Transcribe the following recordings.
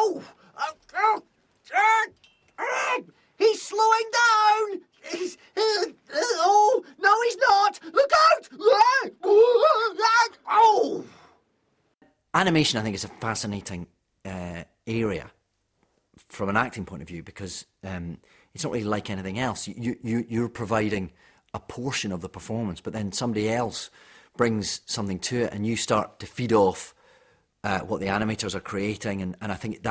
Oh! He's slowing down! Oh, no, he's not! Look out! Oh! Animation, I think, is a fascinating area from an acting point of view because it's not really like anything else. You're providing a portion of the performance, but then somebody else brings something to it and you start to feed off what the animators are creating. And I think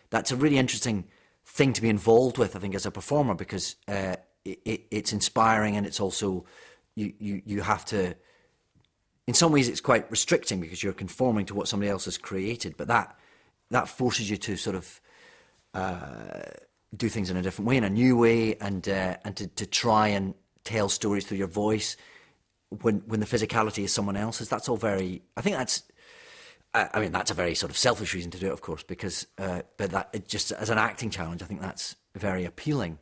that's a really interesting thing to be involved with, I think, as a performer, because it's inspiring and it's also, you have to, in some ways it's quite restricting because you're conforming to what somebody else has created, but that forces you to sort of do things in a different way, in a new way, and to try and tell stories through your voice when the physicality is someone else's. That's all very, I think that's, I mean, that's a very sort of selfish reason to do it, of course, because, but that, it just as an acting challenge, I think that's very appealing.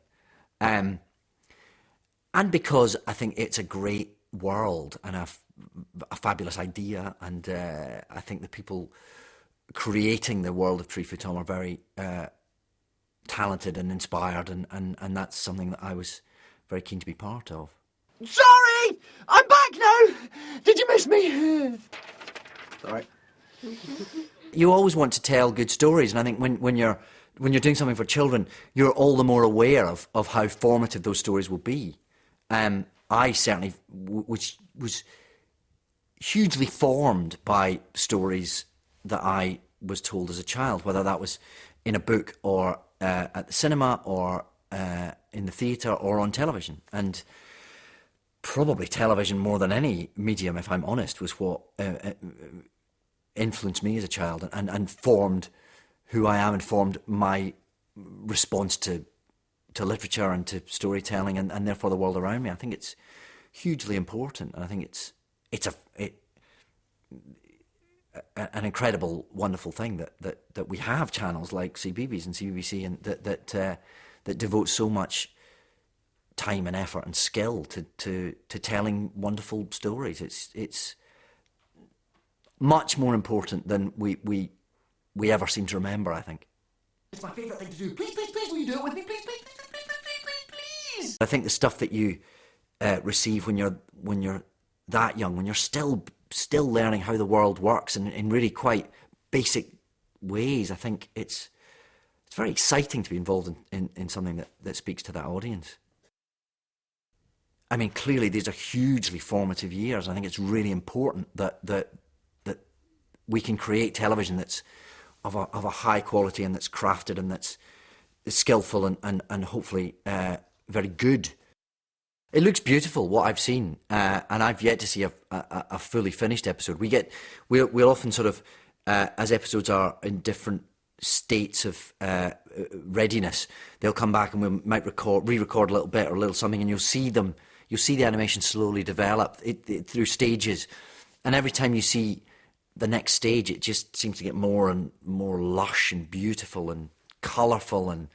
And because I think it's a great world and a fabulous idea, and I think the people creating the world of Tree Foot Tom are very talented and inspired, and that's something that I was very keen to be part of. Sorry! I'm back now! Did you miss me? Sorry. You always want to tell good stories, and I think when you're doing something for children, you're all the more aware of how formative those stories will be. I certainly was hugely formed by stories that I was told as a child, whether that was in a book or at the cinema or in the theatre or on television. And probably television more than any medium, if I'm honest, was what influenced me as a child and formed who I am and formed my response to literature and to storytelling and therefore the world around me. I think it's hugely important, and I think it's an incredible, wonderful thing that we have channels like CBeebies and CBBC and that devote so much time and effort and skill to telling wonderful stories. It's much more important than we ever seem to remember, I think. It's my favourite thing to do. Please, please, please, will you do it with me? Please, please, please, please, please, please, please. I think the stuff that you receive when you're that young, when you're still learning how the world works in really quite basic ways, I think it's very exciting to be involved in something that speaks to that audience. I mean, clearly these are hugely formative years. I think it's really important that we can create television that's of a high quality and that's crafted and that's skillful and hopefully very good. It looks beautiful, what I've seen, and I've yet to see a fully finished episode. We'll often sort of, as episodes are in different states of readiness, they'll come back and we might re-record a little bit or a little something, and you'll see the animation slowly develop through stages, and every time you see the next stage, it just seems to get more and more lush and beautiful and colourful, and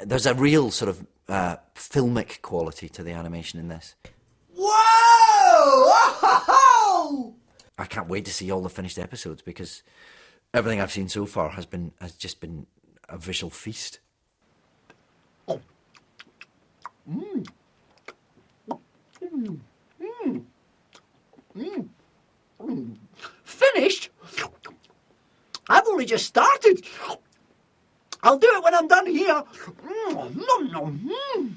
there's a real sort of filmic quality to the animation in this. Whoa! I can't wait to see all the finished episodes because everything I've seen so far has just been a visual feast. Oh. Mm. Mm. Mm. Mm. Mm. Finished? I've only just started. I'll do it when I'm done here. Mm. Mm.